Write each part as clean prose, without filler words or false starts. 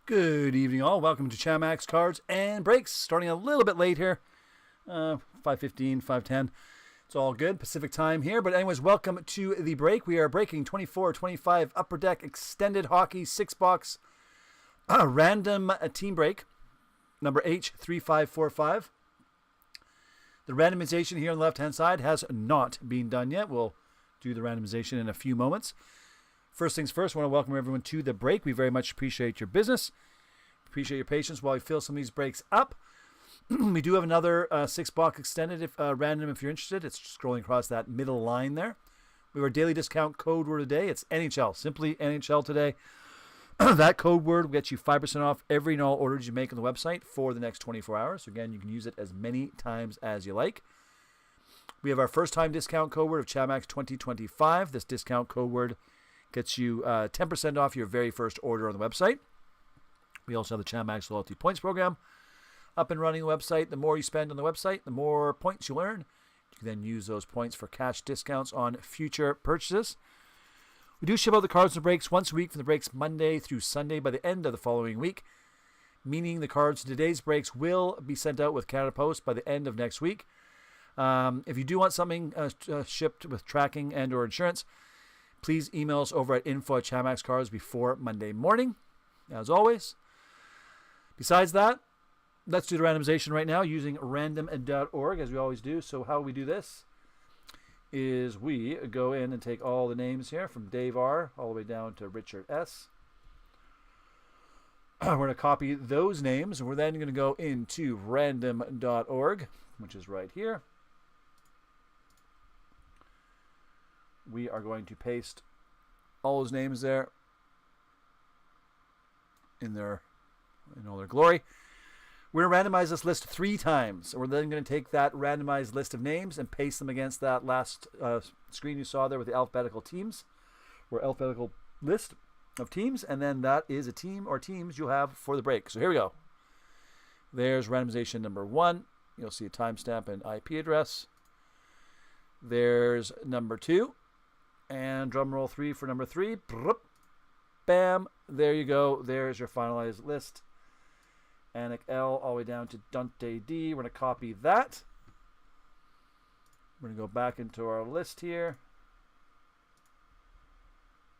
Good evening, all. Welcome to Chamax Cards and Breaks. Starting a little bit late here, 5:15, 5:10. It's all good. Pacific time here. But anyways, welcome to the break. We are breaking 24-25 Upper Deck Extended Hockey 6-box random team break, number H3545. The randomization here on the left-hand side has not been done yet. We'll do the randomization in a few moments. First things first, I want to welcome everyone to the break. We very much appreciate your business. Appreciate your patience while we fill some of these breaks up. We do have another 6-box extended random if you're interested. It's scrolling across that middle line there. We have our daily discount code word today. It's NHL. Simply NHL today. That code word will get you 5% off every and all orders you make on the website for the next 24 hours. So again, you can use it as many times as you like. We have our first time discount code word of Chamax 2025. This discount code word gets you 10% off your very first order on the website. We also have the Chamax Loyalty Points Program up and running the website. The more you spend on the website, the more points you earn. You can then use those points for cash discounts on future purchases. We do ship out the cards and breaks once a week from the breaks Monday through Sunday by the end of the following week, meaning the cards in today's breaks will be sent out with Canada Post by the end of next week. If you do want something shipped with tracking and or insurance, please email us over at info@chamaxcards before Monday morning, as always. Besides that, let's do the randomization right now using random.org, as we always do. So how we do this is we go in and take all the names here from Dave R. all the way down to Richard S. We're going to copy those names, and we're then going to go into random.org, which is right here. We are going to paste all those names there in all their glory. We're going to randomize this list 3 times. We're then going to take that randomized list of names and paste them against that last screen you saw there with the alphabetical teams, or alphabetical list of teams, and then that is a team or teams you'll have for the break. So here we go. There's randomization number 1. You'll see a timestamp and IP address. There's number 2. And drum roll 3 for number 3. Bam. There you go. There's your finalized list. Anik L all the way down to Dante D. We're going to copy that. We're going to go back into our list here.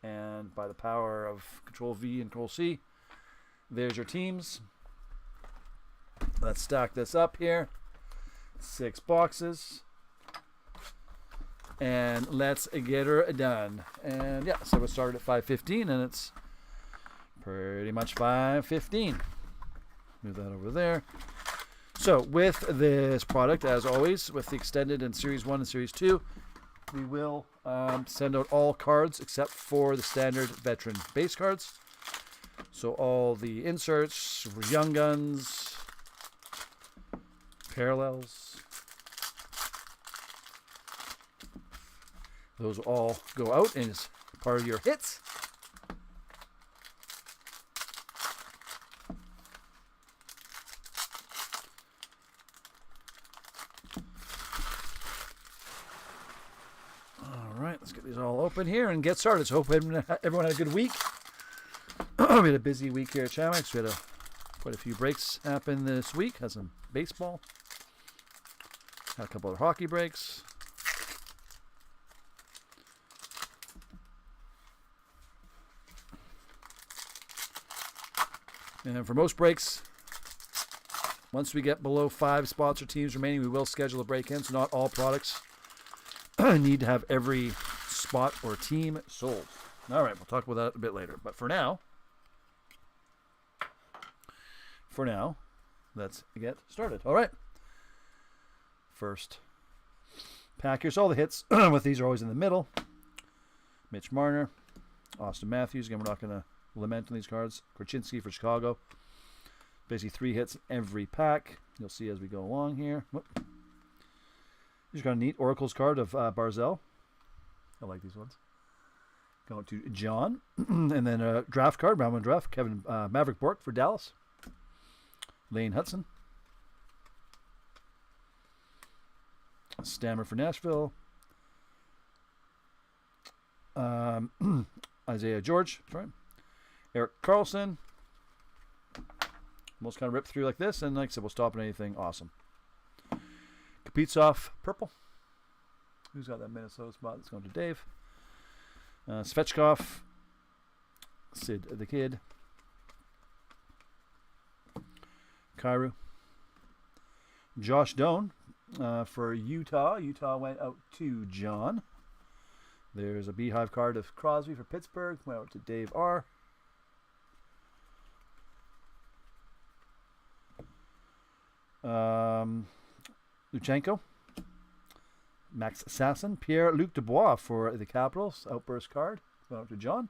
And by the power of Control V and Control C, there's your teams. Let's stack this up here. 6 boxes. And let's get her done. And yeah, so we started at 5:15 and it's pretty much 5:15. Move that over there. So with this product, as always, with the extended and Series 1 and Series 2, we will send out all cards except for the standard veteran base cards. So all the inserts, Young Guns, parallels, those all go out as part of your hits. All right, let's get these all open here and get started. So hope everyone had a good week. We had a busy week here at Chamax. We had quite a few breaks happen this week. Had some baseball. Had a couple of hockey breaks. And for most breaks, once we get below 5 spots or teams remaining, we will schedule a break-in. So not all products need to have every spot or team sold. All right, we'll talk about that a bit later. But for now, let's get started. All right. First pack. Here's all the hits. With these are always in the middle. Mitch Marner, Austin Matthews. Again, we're not going to lament on these cards. Korchinski for Chicago. Basically 3 hits every pack. You'll see as we go along here. Whoop. He's got a neat Oracle's card of Barzell. I like these ones. Going to John. And then a draft card, round 1 draft. Kevin Maverick Bork for Dallas. Lane Hudson. Stammer for Nashville. Isaiah George. Sorry. Eric Carlson. We'll just kind of rip through like this, and like I said, we'll stop at anything awesome. Kaprizov, purple. Who's got that Minnesota spot? That's going to Dave. Svechkov, Sid the Kid. Kyrou. Josh Doan for Utah. Utah went out to John. There's a Beehive card of Crosby for Pittsburgh. Went out to Dave R. Luchenko. Max Sasson. Pierre-Luc Dubois for the Capitals. Outburst card. Went out to John.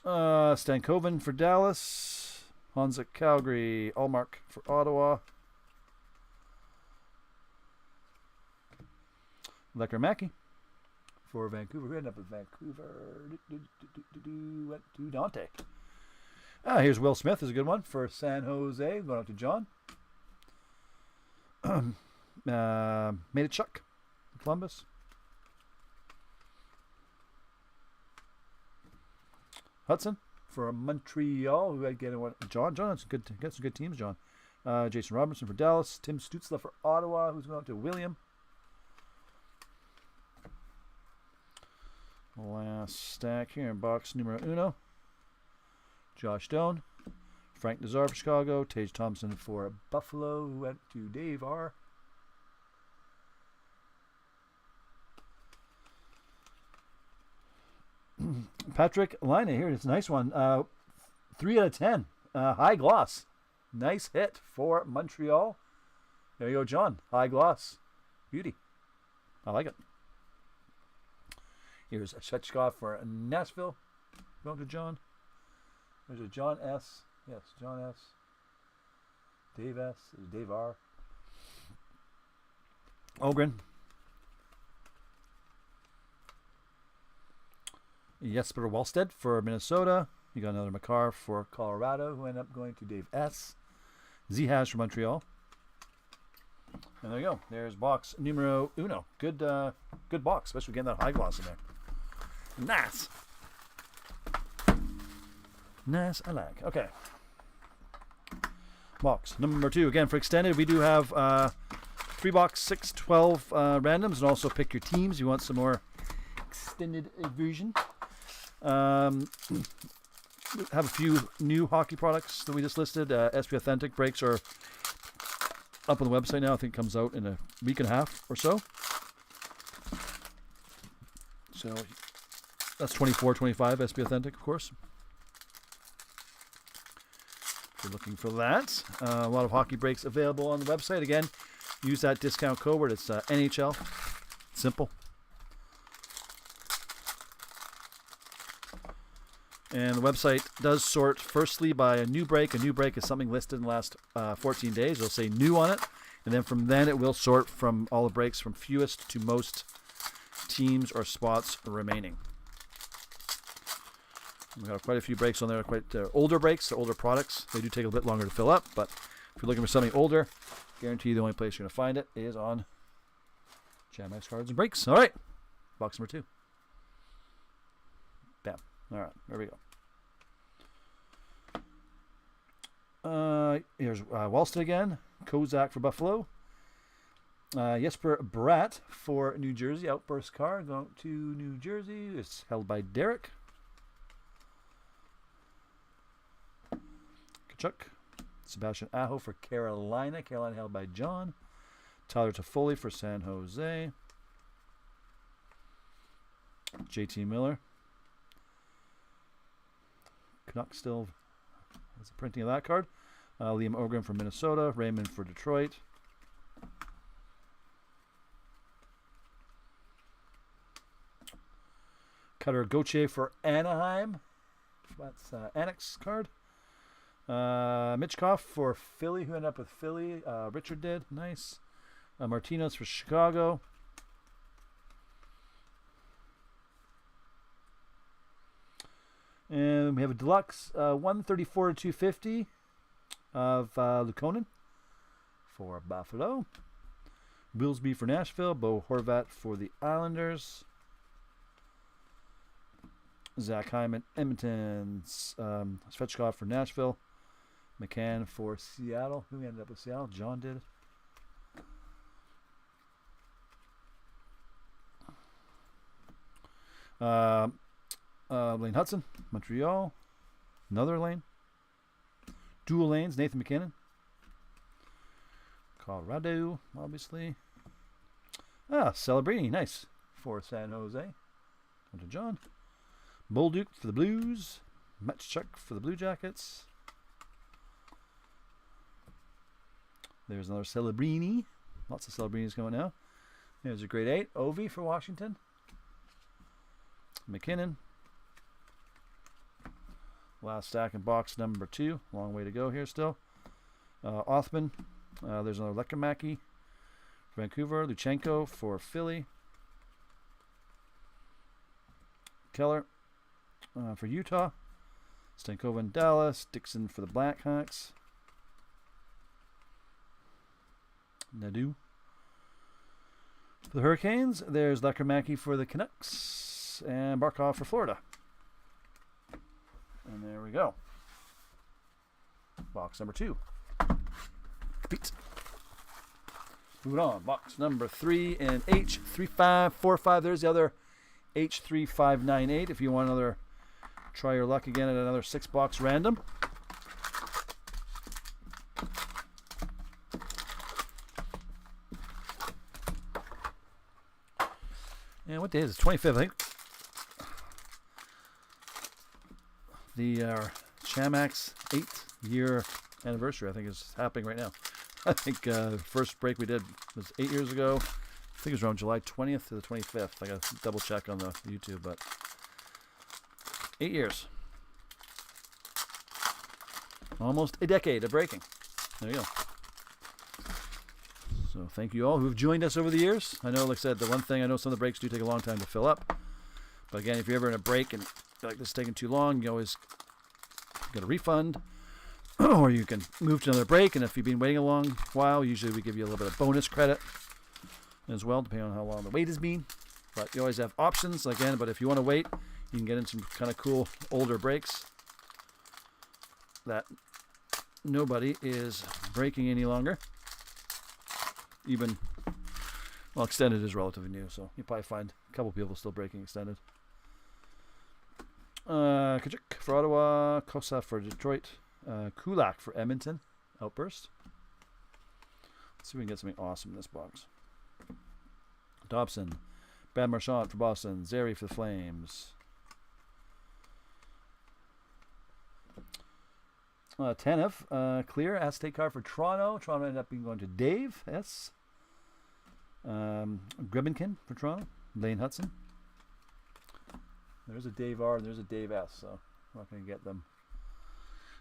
Stankoven for Dallas. Hansa Calgary. Allmark for Ottawa. Lecker-Mackey for Vancouver. Who ended up with Vancouver? Went to Dante. Here's Will Smith. Is a good one for San Jose. Going out to John. Made it Chuck. Columbus. Hudson for Montreal. Who had getting one? John. John has got some good teams. John. Jason Robertson for Dallas. Tim Stutzla for Ottawa. Who's going out to William. Last stack here in box numero uno. Josh Doan. Frank Nazar for Chicago. Tage Thompson for Buffalo, who went to Dave R. Patrick Laine here. It's a nice one. 3 out of 10. High gloss. Nice hit for Montreal. There you go, John. High gloss. Beauty. I like it. Here's a Svechkov for Nashville. Going to John. There's a John S. Yes, John S. Dave S. There's Dave R. Ogren. Jesper Wallstedt for Minnesota. You got another Makar for Colorado, who ended up going to Dave S. Z-Hash for Montreal. And there you go. There's box numero uno. Good box, especially getting that high gloss in there. Nice. Nice, I like. Okay. Box number 2. Again, for extended, we do have 3 box, 6, 12 randoms, and also pick your teams. You want some more extended version. Have a few new hockey products that we just listed. SP Authentic breaks are up on the website now. I think it comes out in a week and a half or so. So that's 24, 25 SP Authentic, of course. If you're looking for that. A lot of hockey breaks available on the website. Again, use that discount code word. It's NHL. Simple. And the website does sort firstly by a new break. A new break is something listed in the last 14 days. It'll say new on it. And then from then it will sort from all the breaks from fewest to most teams or spots remaining. We've got quite a few breaks on there. Quite older breaks, older products. They do take a bit longer to fill up. But if you're looking for something older, guarantee the only place you're going to find it is on Chatmax Cards and Breaks. All right. Box number 2. Bam. All right. There we go. Here's Wallstedt again. Kozak for Buffalo. Jesper Bratt for New Jersey. Outburst card going to New Jersey. It's held by Derek. Kachuk. Sebastian Aho for Carolina. Carolina held by John. Tyler Toffoli for San Jose. JT Miller. Canucks still has a printing of that card. Liam Ogren for Minnesota. Raymond for Detroit. Cutter Gauthier for Anaheim. That's Annex card. Mitchkoff for Philly, who ended up with Philly. Richard did. Nice. Martinez for Chicago. And we have a deluxe 134 to 250 of Lukonen for Buffalo. Willsby for Nashville. Bo Horvat for the Islanders. Zach Hyman, Edmonton. Svechkov for Nashville. McCann for Seattle. Who ended up with Seattle? John did. Lane Hudson, Montreal. Another lane. Dual lanes, Nathan McKinnon. Colorado, obviously. Celebrini, nice. For San Jose. Going to John. Bolduc for the Blues. Matchuk for the Blue Jackets. There's another Celebrini. Lots of Celebrinis going now. There's a grade 8. Ovi for Washington. McKinnon. Last stack in box number 2. Long way to go here still. Othman. There's another Lekkemacki for Vancouver. Luchenko for Philly. Keller for Utah. Stankova in Dallas. Dixon for the Blackhawks. Nadeau for the Hurricanes. There's Lekkemacki for the Canucks. And Barkov for Florida. And there we go. Box number 2. Pete. Moving on. Box number 3 and H3545. There's the other H3598. If you want another, try your luck again at another 6-box random. And what day is it? 25th, I think. The Chamax 8-year anniversary, I think, is happening right now. I think the first break we did was 8 years ago. I think it was around July 20th to the 25th. I got to double check on the YouTube, but 8 years. Almost a decade of breaking. There you go. So thank you all who have joined us over the years. I know, like I said, the one thing, I know some of the breaks do take a long time to fill up. But again, if you're ever in a break and feel like this is taking too long, you always get a refund. Or you can move to another break. And if you've been waiting a long while, usually we give you a little bit of bonus credit as well, depending on how long the wait has been. But you always have options, again. But if you want to wait, you can get in some kind of cool older breaks that nobody is breaking any longer. Even, well, extended is relatively new, so you'll probably find a couple people still breaking extended. Kachuk for Ottawa, Kosa for Detroit, Kulak for Edmonton, Outburst. Let's see if we can get something awesome in this box. Dobson, Brad Marchand for Boston, Zeri for the Flames. Tanev, clear, Aztec card for Toronto. Toronto ended up going to Dave S. Grebenkin for Toronto. Lane Hudson. There's a Dave R and there's a Dave S. So we're not going to get them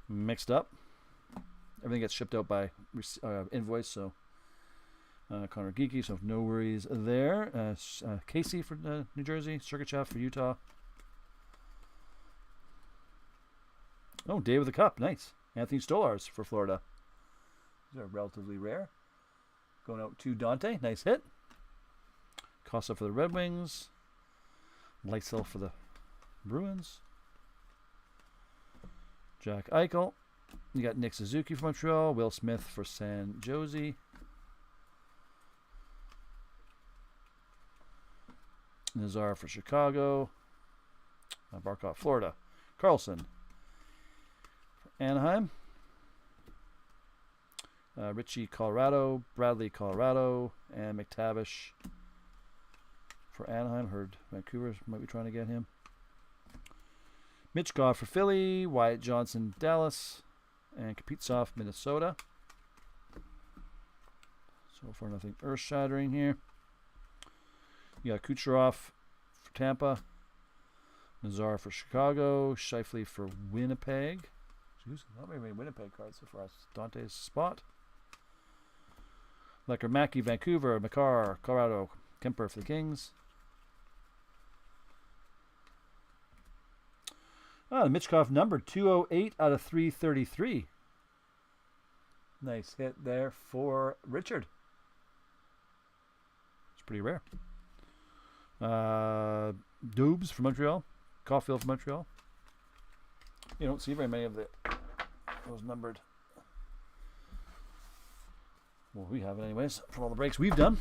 mixed up. Everything gets shipped out by invoice. So Connor Geeky. So no worries there. Casey for New Jersey. Sergachev for Utah. Oh, Dave with the Cup. Nice. Anthony Stolars for Florida. These are relatively rare. Going out to Dante. Nice hit. Costa for the Red Wings. Lysell for the Bruins. Jack Eichel. You got Nick Suzuki for Montreal. Will Smith for San Jose. Nazar for Chicago. Barkov, Florida. Carlson. Anaheim. Richie, Colorado. Bradley, Colorado. And McTavish for Anaheim. Heard Vancouver might be trying to get him. Mitch Goff for Philly. Wyatt Johnson, Dallas. And Kaprizov, Minnesota. So far nothing earth-shattering here. You got Kucherov for Tampa. Nazar for Chicago. Scheifele for Winnipeg. Not very many Winnipeg cards so far. It's Dante's spot. Lekkemacki, Vancouver. Makar, Colorado. Kemper for the Kings. Mitchkov number 208 out of 333. Nice hit there for Richard. It's pretty rare. Dubes from Montreal. Caulfield from Montreal. You don't see very many of those numbered. Well, we have it anyways from all the breaks we've done.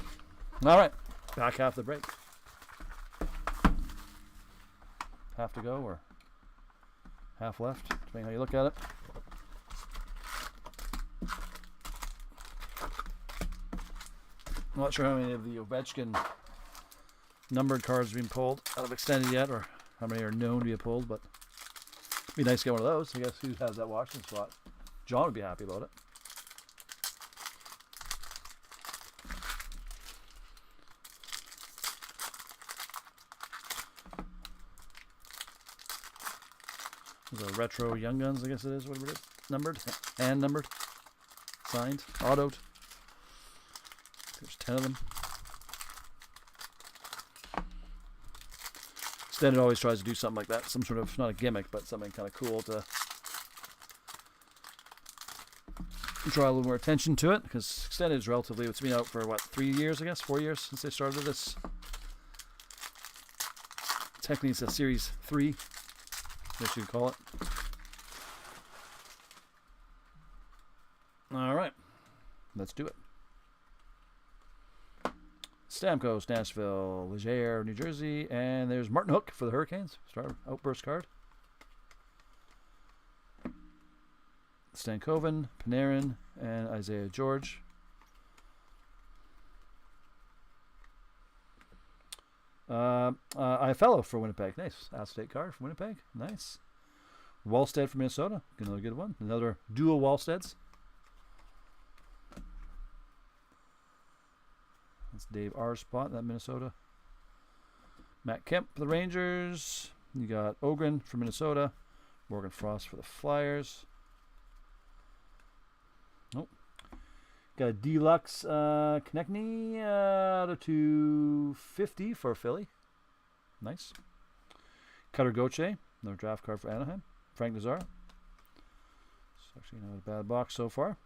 All right, back half the break. Half to go or half left, depending how you look at it. I'm not sure how many of the Ovechkin numbered cards have been pulled out of Extended yet, or how many are known to be pulled, but it'd be nice to get one of those. I guess who has that Washington spot? John would be happy about it. The retro Young Guns, I guess it is, whatever it is. Numbered, and numbered, signed, autoed. There's 10 of them. Extended always tries to do something like that, some sort of, not a gimmick, but something kind of cool to draw a little more attention to it, because Extended is relatively, it's been out for what, 3 years, I guess, 4 years since they started this. Technically it's a Series 3, I guess you could call it. All right, let's do it. Stamkos, Nashville, Leger, New Jersey, and there's Martin Hook for the Hurricanes. Star outburst card. Stankoven, Panarin, and Isaiah George. Iafallo for Winnipeg. Nice. Acetate card for Winnipeg. Nice. Wallstead for Minnesota. Another good one. Another dual Wallsteads. That's Dave R. spot, that Minnesota. Matt Kemp for the Rangers. You got Ogren for Minnesota. Morgan Frost for the Flyers. Nope. Got a deluxe Konechny out of 250 for Philly. Nice. Cutter Gauthier, another draft card for Anaheim. Frank Nazar. It's actually not a bad box so far.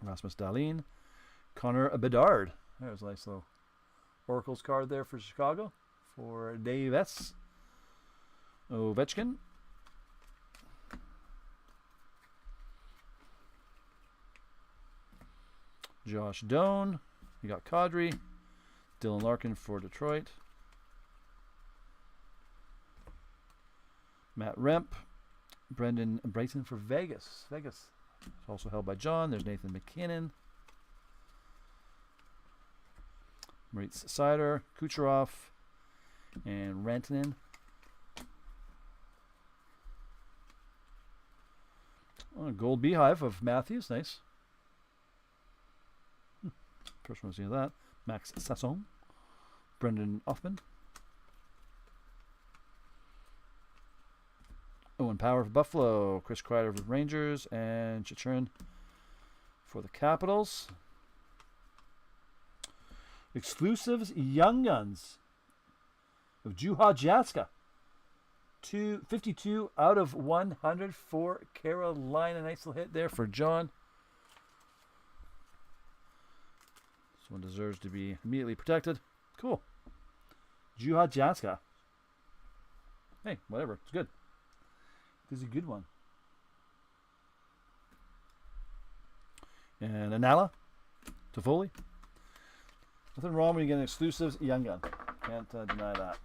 Rasmus Dahlin. Connor Bedard. There's a nice little Oracles card there for Chicago. For Dave S. Ovechkin. Josh Doan. You got Kadri. Dylan Larkin for Detroit. Matt Remp. Brendan Brighton for Vegas. Vegas. It's also held by John. There's Nathan McKinnon. Moritz Seider, Kucherov, and Rantanen. Oh, gold beehive of Matthews, nice. First one to see that. Max Sasson, Brendan Othman, Owen Power for Buffalo, Chris Kreider for Rangers, and Chichurin for the Capitals. Exclusives Young Guns of Juha Jaska. 252 out of 100 for Carolina. Nice little hit there for John. This one deserves to be immediately protected. Cool. Juha Jaska. Hey, whatever. It's good. This is a good one. And Anala. Toffoli. Nothing wrong when you get an exclusives Young Gun. Can't deny that.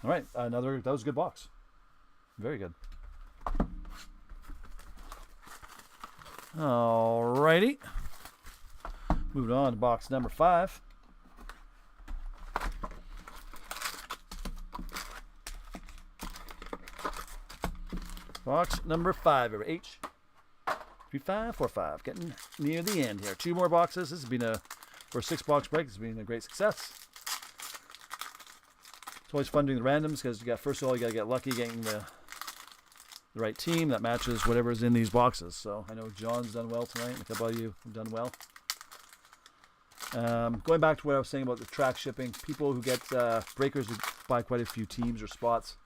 All right, that was a good box. Very good. All righty. Moving on to box number 5. Box number 5, H. 3545. Getting near the end here. 2 more boxes. This has been for a 6-box break. This has been a great success. It's always fun doing the randoms because first of all, you got to get lucky getting the right team that matches whatever's in these boxes. So I know John's done well tonight, and a couple of you have done well. Going back to what I was saying about the track shipping, people who get breakers who buy quite a few teams or spots,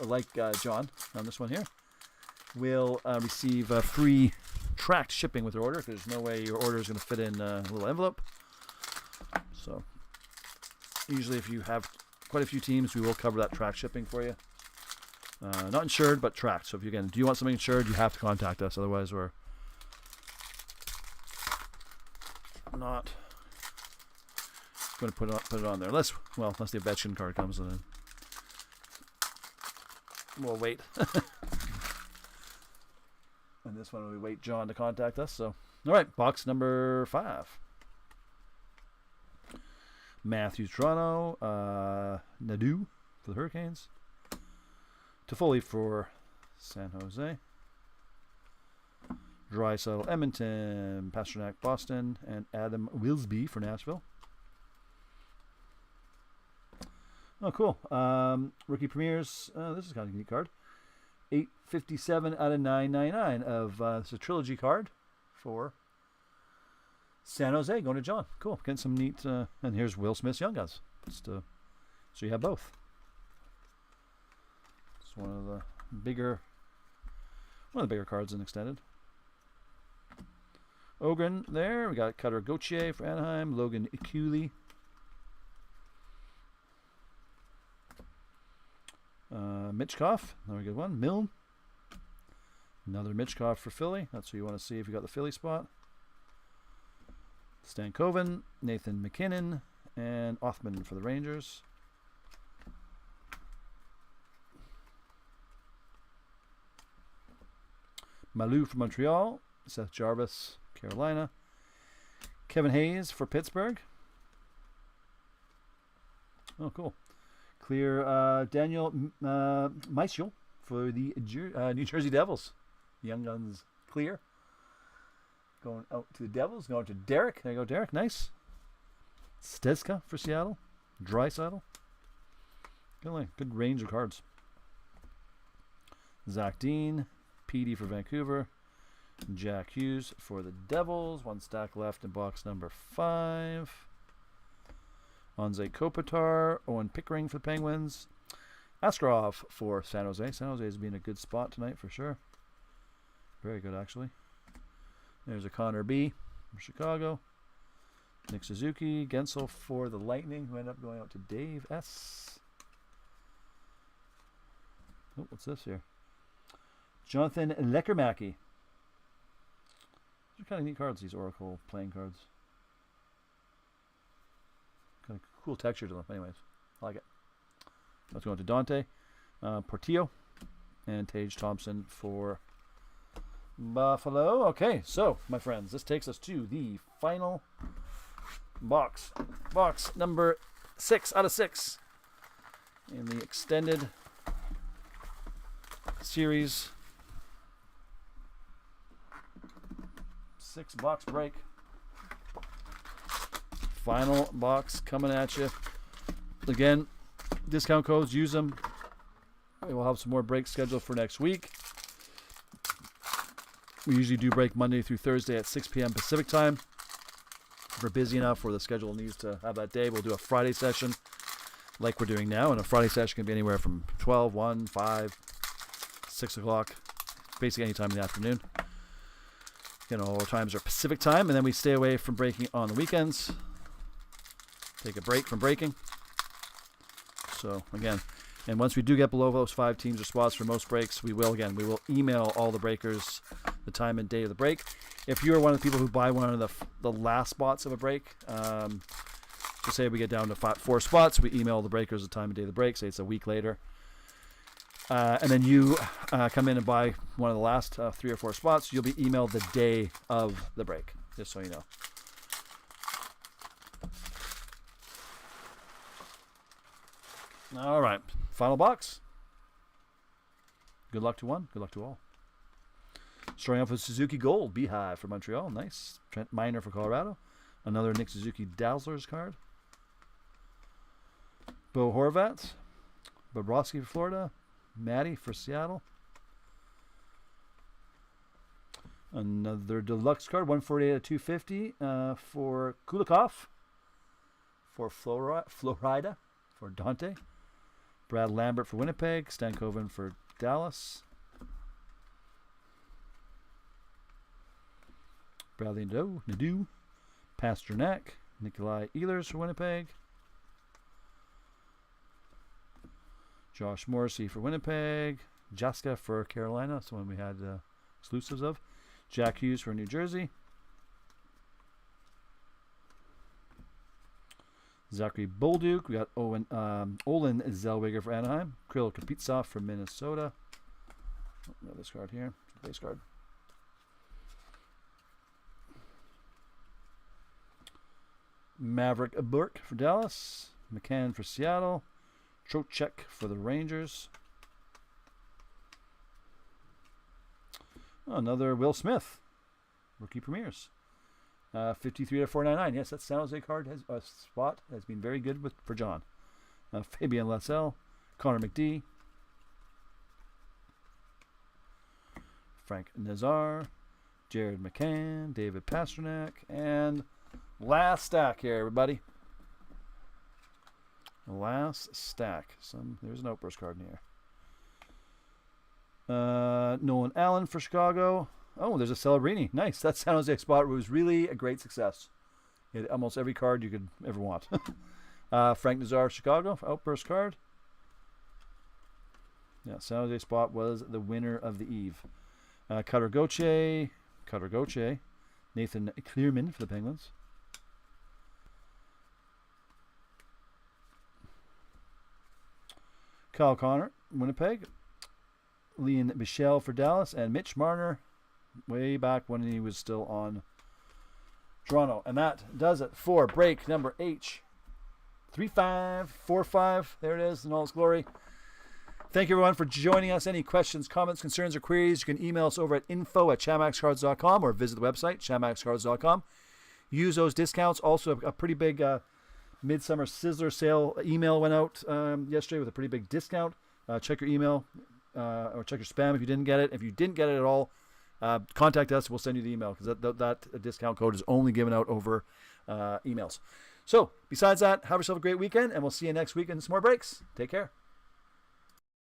like John on this one here, will receive free tracked shipping with their order, because there's no way your order is going to fit in a little envelope. So usually if you have quite a few teams. We will cover that track shipping for you. Not insured, but tracked. So if you do you want something insured, you have to contact us. Otherwise, we're not going to put it on there. Unless the Ovechkin card comes in. We'll wait. And this one, we wait John to contact us. So, all right, box number 5. Matthews, Toronto. Nadeau for the Hurricanes. Toffoli for San Jose. Draisaitl, Edmonton. Pastrnak, Boston. And Adam Wilsby for Nashville. Oh, cool. Rookie premieres. This is kind of a neat card. 857 out of 999 of it's a trilogy card for San Jose going to John. Cool. Getting some neat. And here's Will Smith's Young Guns. So you have both. It's one of the bigger cards in Extended. Ogren there. We got Cutter Gauthier for Anaheim. Logan Cooley. Mitchkov, another good one. Milne, another Mitchkov for Philly. That's who you want to see if you got the Philly spot. Stankoven, Nathan McKinnon, and Othman for the Rangers. Malou for Montreal. Seth Jarvis, Carolina. Kevin Hayes for Pittsburgh. Oh, cool. Clear Daniel Meischel for the New Jersey Devils. Young Guns clear. Going out to the Devils. Going to Derek. There you go, Derek. Nice. Stezka for Seattle. Draisaitl. Good range of cards. Zach Dean. Petey for Vancouver. Jack Hughes for the Devils. One stack left in box number 5. Anze Kopitar, Owen Pickering for the Penguins. Askarov for San Jose. San Jose has been a good spot tonight for sure. Very good, actually. There's a Connor B from Chicago. Nick Suzuki. Gensel for the Lightning, who ended up going out to Dave S. Oh, what's this here? Jonathan Lekermacki. These are kind of neat cards, these Oracle playing cards. Kind of cool texture to them. Anyways, I like it. Let's go on to Dante. Portillo and Tage Thompson for Buffalo. Okay, so, my friends, this takes us to the final box. Box number 6 out of 6 in the extended series. 6-box break. Final box coming at you. Again, discount codes, use them. We will have some more breaks scheduled for next week. We usually do break Monday through Thursday at 6 p.m. Pacific time. If we're busy enough where the schedule needs to have that day, we'll do a Friday session like we're doing now. And a Friday session can be anywhere from 12, 1, 5, 6 o'clock, basically any time in the afternoon. All times are Pacific time, and then we stay away from breaking on the weekends. Take a break from breaking. So, again, and once we do get below those 5 teams or spots for most breaks, we will email all the breakers the time and day of the break. If you are one of the people who buy one of the last spots of a break, so say we get down to 4 spots, we email the breakers the time and day of the break, say it's a week later. And then you come in and buy one of the last 3 or 4 spots, you'll be emailed the day of the break, just so you know. All right, final box. Good luck to one. Good luck to all. Starting off with Suzuki Gold, Beehive for Montreal. Nice. Trent Miner for Colorado. Another Nick Suzuki Dazzlers card. Bo Horvat. Bobrovsky for Florida. Matty for Seattle. Another deluxe card, 148 out of 250 for Kulikov. For Florida. For Dante. Brad Lambert for Winnipeg. Stankoven for Dallas. Bradley Nadeau. Pasternak. Nikolai Ehlers for Winnipeg. Josh Morrissey for Winnipeg. Jaska for Carolina, someone we had exclusives of. Jack Hughes for New Jersey. Zachary Bolduc. We got Olin Zellweger for Anaheim. Kirill Kaprizov for Minnesota. Oh, this card here. Base card. Maverick Burke for Dallas. McCann for Seattle. Trocheck for the Rangers. Another Will Smith. Rookie premieres. 53 to 499. Yes, that San Jose card spot has been very good for John. Fabian Lassell. Connor McD. Frank Nazar. Jared McCann. David Pastrnak. And last stack here, everybody. Last stack. There's an outburst card in here. Nolan Allen for Chicago. Oh, there's a Celebrini. Nice. That San Jose spot was really a great success. He had almost every card you could ever want. Frank Nazar, Chicago, outburst card. Yeah, San Jose spot was the winner of the eve. Cutter Gauthier. Nathan Clearman for the Penguins. Kyle Connor, Winnipeg. Liam Michel for Dallas. And Mitch Marner, way back when he was still on Toronto. And that does it for break number H3545. There it is in all its glory. Thank you, everyone, for joining us. Any questions, comments, concerns, or queries, you can email us over at info@chamaxcards.com or visit the website, chamaxcards.com. Use those discounts. Also, a pretty big Midsummer Sizzler sale email went out yesterday with a pretty big discount. Check your email or check your spam if you didn't get it. If you didn't get it at all, contact us. We'll send you the email because that discount code is only given out over emails. So besides that, have yourself a great weekend, and we'll see you next week in some more breaks. Take care.